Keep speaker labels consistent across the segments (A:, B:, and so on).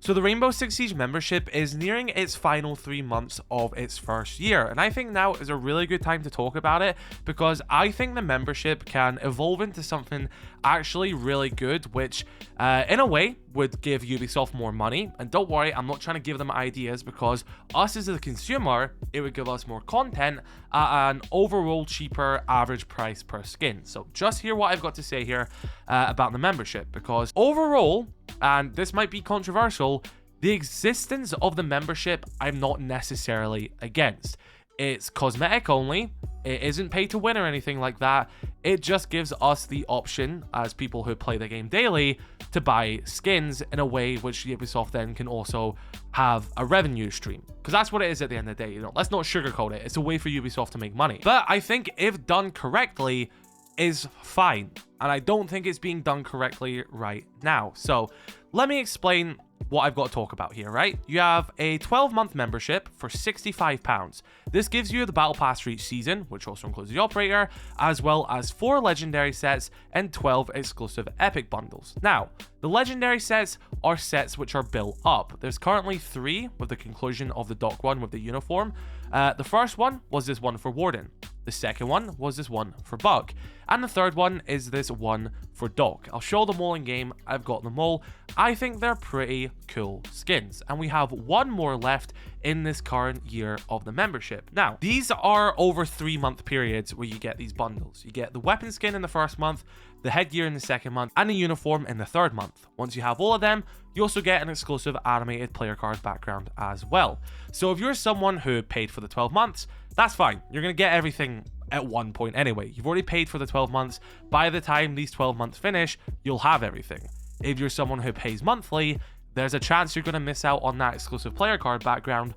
A: So the Rainbow Six Siege membership is nearing its final 3 months of its first year, and I think now is a really good time to talk about it because I think the membership can evolve into something actually really good, which in a way would give Ubisoft more money. And don't worry, I'm not trying to give them ideas, because us as a consumer, it would give us more content at an overall cheaper average price per skin. So just hear what I've got to say here about the membership, because overall, and this might be controversial, the existence of the membership I'm not necessarily against. It's cosmetic only. It isn't pay to win or anything like that. It just gives us the option as people who play the game daily to buy skins in a way which Ubisoft then can also have a revenue stream. Because that's what it is at the end of the day. You know, let's not sugarcoat it. It's a way for Ubisoft to make money. But I think if done correctly, is fine. And I don't think it's being done correctly right now. So let me explain what I've got to talk about here, right? You have a 12-month membership for £65. This gives you the battle pass for each season, which also includes the operator, as well as 4 legendary sets and 12 exclusive epic bundles. Now, the legendary sets are sets which are built up. There's currently 3 with the conclusion of the dock one with the uniform. The first one was this one for Warden. The second one was this one for Bug. And the third one is this one for Doc. I'll show them all in game. I've got them all. I think they're pretty cool skins. And we have one more left in this current year of the membership. Now, these are over 3-month periods where you get these bundles. You get the weapon skin in the first month, the headgear in the second month, and the uniform in the third month. Once you have all of them, you also get an exclusive animated player card background as well. So if you're someone who paid for the 12 months, that's fine. You're going to get everything at one point anyway. You've already paid for the 12 months. By the time these 12 months finish, you'll have everything. If you're someone who pays monthly, there's a chance you're going to miss out on that exclusive player card background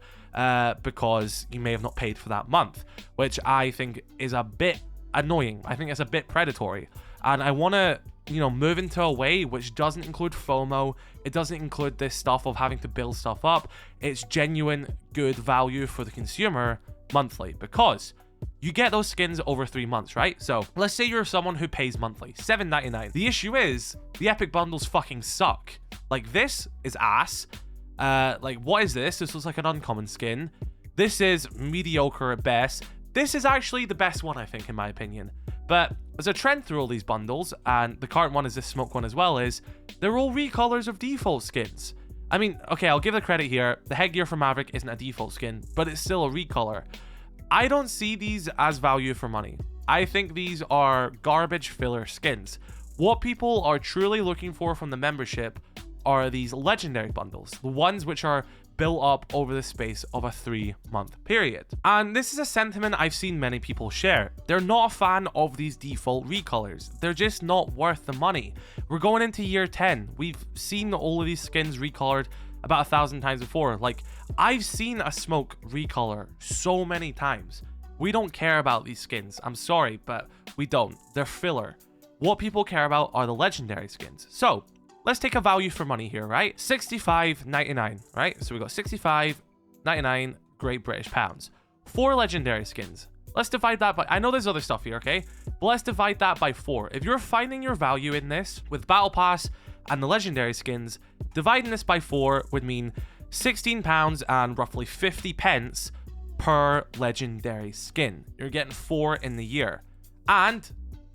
A: because you may have not paid for that month, which I think is a bit annoying. I think it's a bit predatory. And I want to, move into a way which doesn't include FOMO. It doesn't include this stuff of having to build stuff up. It's genuine good value for the consumer monthly, because you get those skins over 3 months, right? So let's say you're someone who pays monthly, $7.99. The issue is the epic bundles fucking suck. Like, this is ass. Like, what is this? This looks like an uncommon skin. This is mediocre at best. This is actually the best one, I think, in my opinion. But there's a trend through all these bundles, and the current one is this smoke one as well, is they're all recolors of default skins. I mean, okay, I'll give the credit here. The headgear for Maverick isn't a default skin, but it's still a recolor. I don't see these as value for money. I think these are garbage filler skins. What people are truly looking for from the membership are these legendary bundles, the ones which are built up over the space of a 3-month period. And this is a sentiment I've seen many people share. They're not a fan of these default recolors. They're just not worth the money. We're going into year 10. We've seen all of these skins recolored about 1,000 times before. Like, I've seen a smoke recolor so many times. We don't care about these skins. I'm sorry, but we don't. They're filler. What people care about are the legendary skins. So let's take a value for money here, right? $65.99, right? So we got $65.99 Great British pounds. 4 legendary skins. Let's divide that by, I know there's other stuff here, okay? But let's divide that by 4. If you're finding your value in this with Battle Pass and the legendary skins, dividing this by 4 would mean £16 and roughly 50 pence per legendary skin. You're getting 4 in the year. And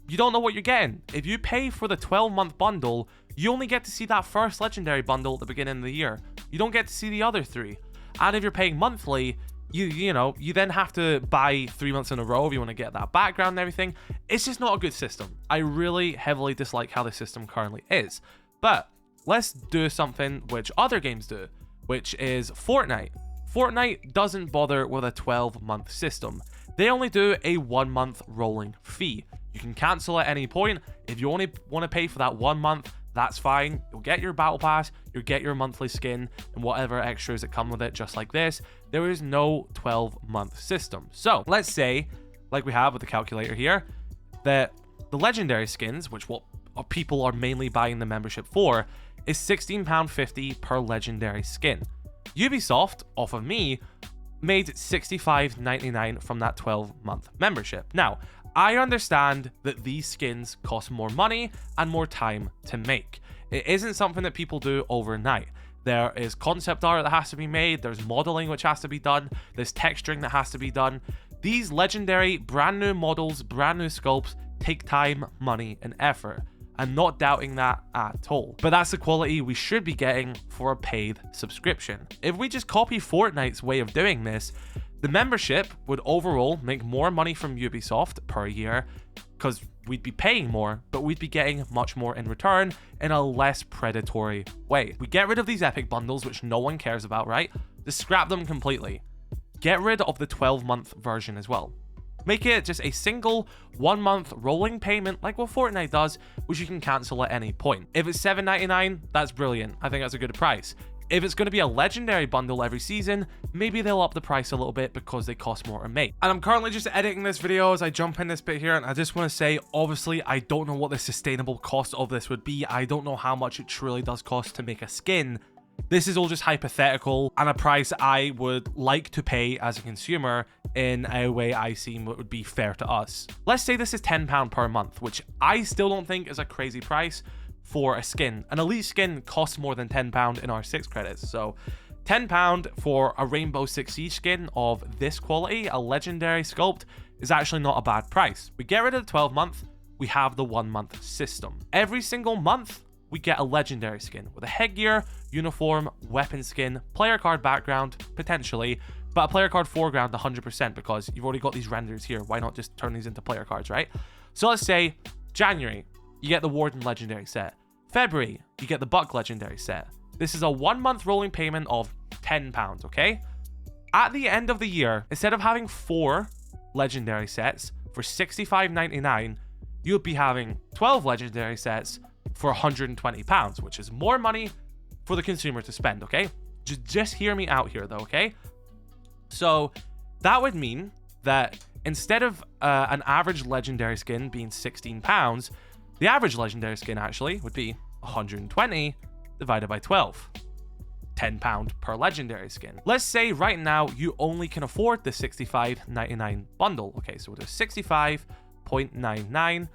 A: you don't know what you're getting. If you pay for the 12-month bundle, you only get to see that first legendary bundle at the beginning of the year. You don't get to see the other 3. And if you're paying monthly, you then have to buy 3 months in a row if you want to get that background and everything. It's just not a good system. I really heavily dislike how the system currently is. But let's do something which other games do, which is Fortnite. Fortnite doesn't bother with a 12-month system. They only do a 1-month rolling fee. You can cancel at any point. If you only want to pay for that 1 month, that's fine. You'll get your battle pass, you'll get your monthly skin, and whatever extras that come with it, just like this. There is no 12-month system. So let's say, like we have with the calculator here, that the legendary skins, which what people are mainly buying the membership for, is £16.50 per legendary skin. Ubisoft, off of me, made $65.99 from that 12-month membership. Now, I understand that these skins cost more money and more time to make. It isn't something that people do overnight. There is concept art that has to be made. There's modeling which has to be done. There's texturing that has to be done. These legendary brand new models, brand new sculpts take time, money, and effort. I'm not doubting that at all. But that's the quality we should be getting for a paid subscription. If we just copy Fortnite's way of doing this, the membership would overall make more money from Ubisoft per year because we'd be paying more, but we'd be getting much more in return in a less predatory way. We get rid of these epic bundles, which no one cares about, right? Just scrap them completely. Get rid of the 12-month version as well. Make it just a single 1-month rolling payment like what Fortnite does, which you can cancel at any point. If it's $7.99, that's brilliant. I think that's a good price. If it's going to be a legendary bundle every season, maybe they'll up the price a little bit because they cost more to make. And I'm currently just editing this video as I jump in this bit here, and I just want to say, obviously, I don't know what the sustainable cost of this would be. I don't know how much it truly does cost to make a skin. This is all just hypothetical and a price I would like to pay as a consumer in a way I seem would be fair to us. Let's say this is £10 per month, which I still don't think is a crazy price for a skin. An elite skin costs more than £10 in our 6 credits. So £10 for a Rainbow Six Siege skin of this quality, a legendary sculpt, is actually not a bad price. We get rid of the 12-month, we have the 1-month system. Every single month, we get a legendary skin with a headgear, uniform, weapon skin, player card background, potentially, but a player card foreground 100% because you've already got these renders here. Why not just turn these into player cards, right? So let's say January, you get the Warden legendary set. February, you get the Buck legendary set. This is a 1-month rolling payment of £10, okay? At the end of the year, instead of having 4 legendary sets for $65.99, you would be having 12 legendary sets for £120, which is more money for the consumer to spend, okay? Just hear me out here though, okay? So that would mean that instead of an average legendary skin being £16, the average legendary skin actually would be 120 divided by 12. £10 per legendary skin. Let's say right now you only can afford the $65.99 bundle. Okay, so it is $65.99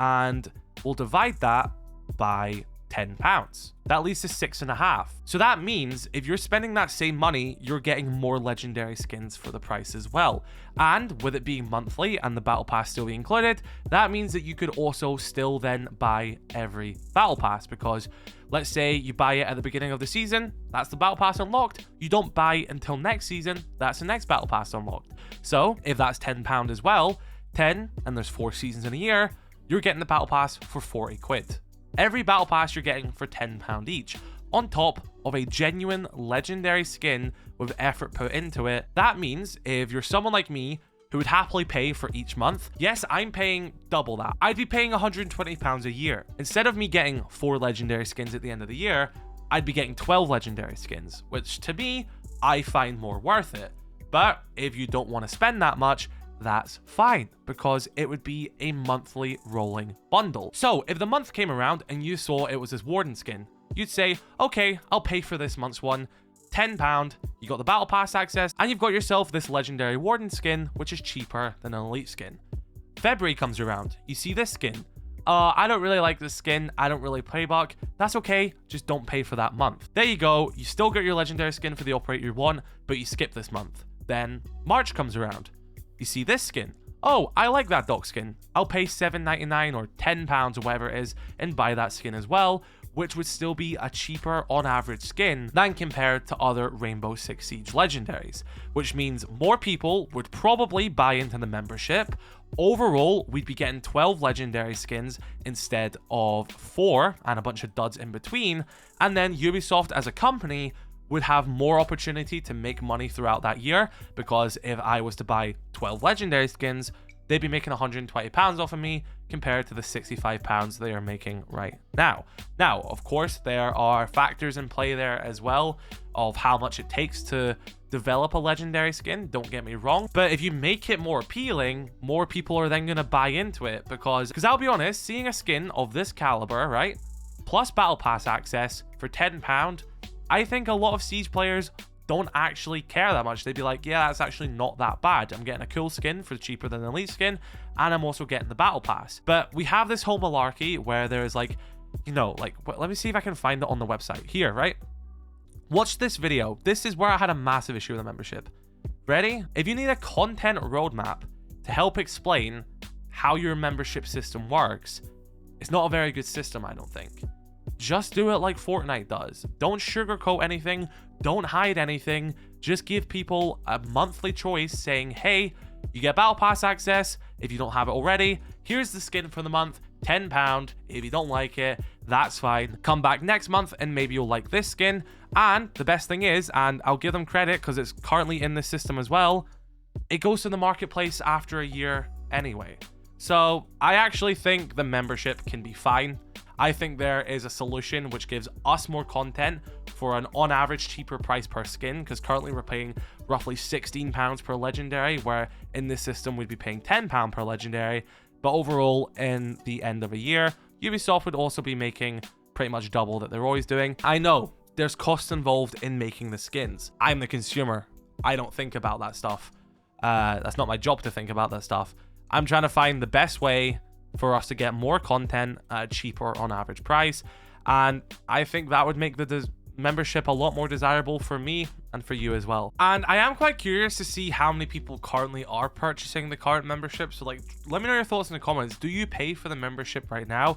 A: and we'll divide that by £10. That leads to 6.5. So that means if you're spending that same money, you're getting more legendary skins for the price as well. And with it being monthly and the battle pass still being included, that means that you could also still then buy every battle pass, because let's say you buy it at the beginning of the season, that's the battle pass unlocked. You don't buy until next season, that's the next battle pass unlocked. So if that's £10 as well, 10, and there's 4 seasons in a year, you're getting the battle pass for 40 quid. Every battle pass you're getting for £10 each, on top of a genuine legendary skin with effort put into it. That means if you're someone like me who would happily pay for each month, yes, I'm paying double that. I'd be paying £120 a year. Instead of me getting 4 legendary skins at the end of the year, I'd be getting 12 legendary skins, which to me, I find more worth it. But if you don't want to spend that much, that's fine, because it would be a monthly rolling bundle. So if the month came around and you saw it was this Warden skin, you'd say, okay, I'll pay for this month's one, £10, you got the battle pass access, and you've got yourself this legendary Warden skin, which is cheaper than an elite skin. February comes around, you see this skin. I don't really like this skin, I don't really play Buck. That's okay, just don't pay for that month. There you go, you still get your legendary skin for the operator you want, but you skip this month. Then March comes around. You see this skin. Oh, I like that Doc skin. I'll pay $7.99 or £10 or whatever it is and buy that skin as well, which would still be a cheaper on average skin than compared to other Rainbow Six Siege legendaries, which means more people would probably buy into the membership. Overall, we'd be getting 12 legendary skins instead of 4 and a bunch of duds in between, and then Ubisoft as a company would have more opportunity to make money throughout that year, because if I was to buy 12 legendary skins, they'd be making £120 off of me compared to the £65 they are making right now. Now, of course, there are factors in play there as well of how much it takes to develop a legendary skin, don't get me wrong, but if you make it more appealing, more people are then going to buy into it, because I'll be honest, seeing a skin of this caliber, right, plus battle pass access for £10, I think a lot of Siege players don't actually care that much. They'd be like, yeah, that's actually not that bad. I'm getting a cool skin for cheaper than an elite skin, and I'm also getting the battle pass. But we have this whole malarkey where there's like, you know, like, let me see if I can find it on the website here, right? Watch this video. This is where I had a massive issue with the membership. Ready? If you need a content roadmap to help explain how your membership system works, it's not a very good system, I don't think. Just do it like Fortnite does. Don't sugarcoat anything. Don't hide anything. Just give people a monthly choice saying, hey, you get Battle Pass access if you don't have it already. Here's the skin for the month, £10. If you don't like it, that's fine. Come back next month and maybe you'll like this skin. And the best thing is, and I'll give them credit because it's currently in this system as well, it goes to the marketplace after a year anyway. So I actually think the membership can be fine. I think there is a solution which gives us more content for an on average cheaper price per skin, because currently we're paying roughly £16 per legendary, where in this system we'd be paying £10 per legendary. But overall, in the end of a year, Ubisoft would also be making pretty much double that they're always doing. I know there's costs involved in making the skins. I'm the consumer. I don't think about that stuff. That's not my job to think about that stuff. I'm trying to find the best way for us to get more content at a cheaper on average price. And I think that would make the membership a lot more desirable for me and for you as well. And I am quite curious to see how many people currently are purchasing the current membership. So like, let me know your thoughts in the comments. Do you pay for the membership right now?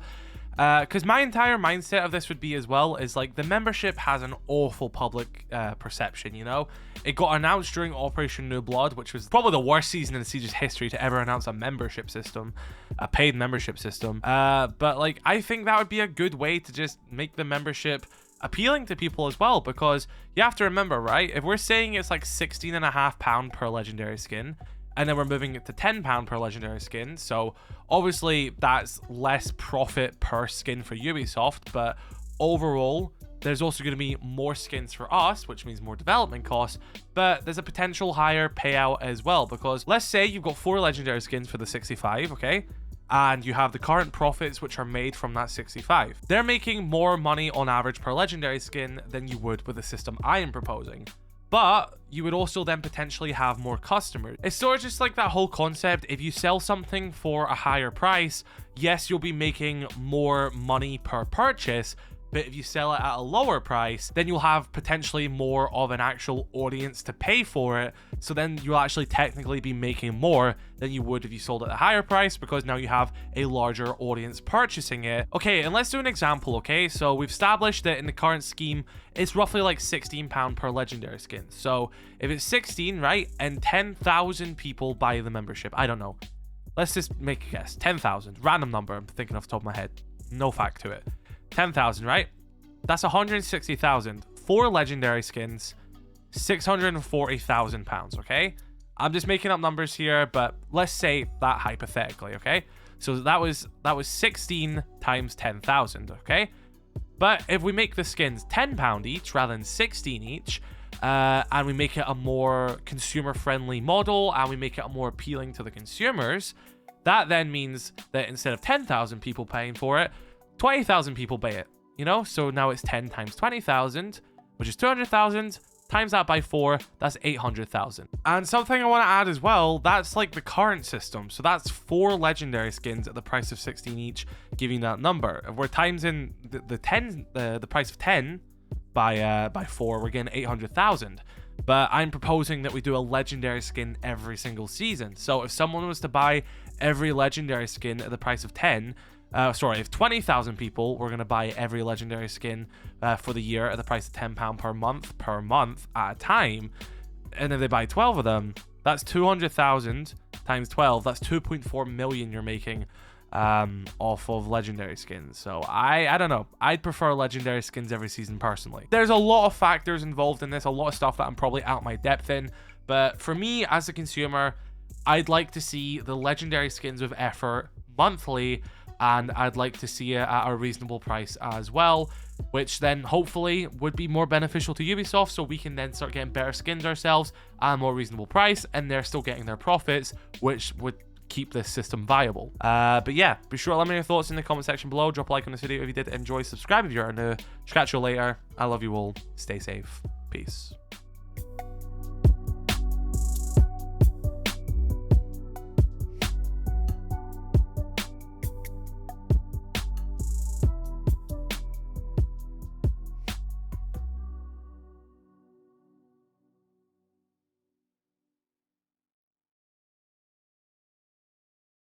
A: Because my entire mindset of this would be as well is like, the membership has an awful public perception, you know? It got announced during Operation New Blood, which was probably the worst season in Siege's history to ever announce a membership system, a paid membership system. But like, I think that would be a good way to just make the membership appealing to people as well, because you have to remember, right? If we're saying it's like £16.50 per legendary skin, and then we're moving it to £10 per legendary skin, so obviously that's less profit per skin for Ubisoft, but overall there's also going to be more skins for us, which means more development costs, but there's a potential higher payout as well, because let's say you've got 4 legendary skins for the 65, okay? And you have the current profits which are made from that 65. They're making more money on average per legendary skin than you would with the system I am proposing. But you would also then potentially have more customers. It's sort of just like that whole concept. If you sell something for a higher price, yes, you'll be making more money per purchase. But if you sell it at a lower price, then you'll have potentially more of an actual audience to pay for it. So then you'll actually technically be making more than you would if you sold it at a higher price, because now you have a larger audience purchasing it. Okay, and let's do an example, okay? So we've established that in the current scheme, it's roughly like £16 per legendary skin. So if it's 16, right, and 10,000 people buy the membership, I don't know. Let's just make a guess. 10,000, random number, I'm thinking off the top of my head. No fact to it. 10,000, right? That's 160,000. 4 legendary skins, £640,000, okay? I'm just making up numbers here, but let's say that hypothetically, okay? So that was 16 times 10,000, okay? But if we make the skins £10 each rather than 16 each, and we make it a more consumer-friendly model, and we make it more appealing to the consumers, that then means that instead of 10,000 people paying for it, 20,000 people buy it, you know? So now it's 10 times 20,000, which is 200,000. Times that by 4, that's 800,000. And something I want to add as well, that's like the current system. So that's 4 legendary skins at the price of 16 each, giving that number. If we're timesing the price of 10 by 4, we're getting 800,000. But I'm proposing that we do a legendary skin every single season. So if someone was to buy every legendary skin at the price of 10, if 20,000 people were going to buy every legendary skin for the year at the price of £10 per month at a time, and then they buy 12 of them, that's 200,000 times 12. That's 2.4 million you're making off of legendary skins. So I don't know. I'd prefer legendary skins every season personally. There's a lot of factors involved in this, a lot of stuff that I'm probably out my depth in. But for me as a consumer, I'd like to see the legendary skins with effort monthly, and I'd like to see it at a reasonable price as well, which then hopefully would be more beneficial to Ubisoft, so we can then start getting better skins ourselves at a more reasonable price, and they're still getting their profits, which would keep this system viable. But yeah, be sure to let me know your thoughts in the comment section below. Drop a like on this video if you did enjoy, subscribe if you're new. Catch you later. I love you all. Stay safe. Peace.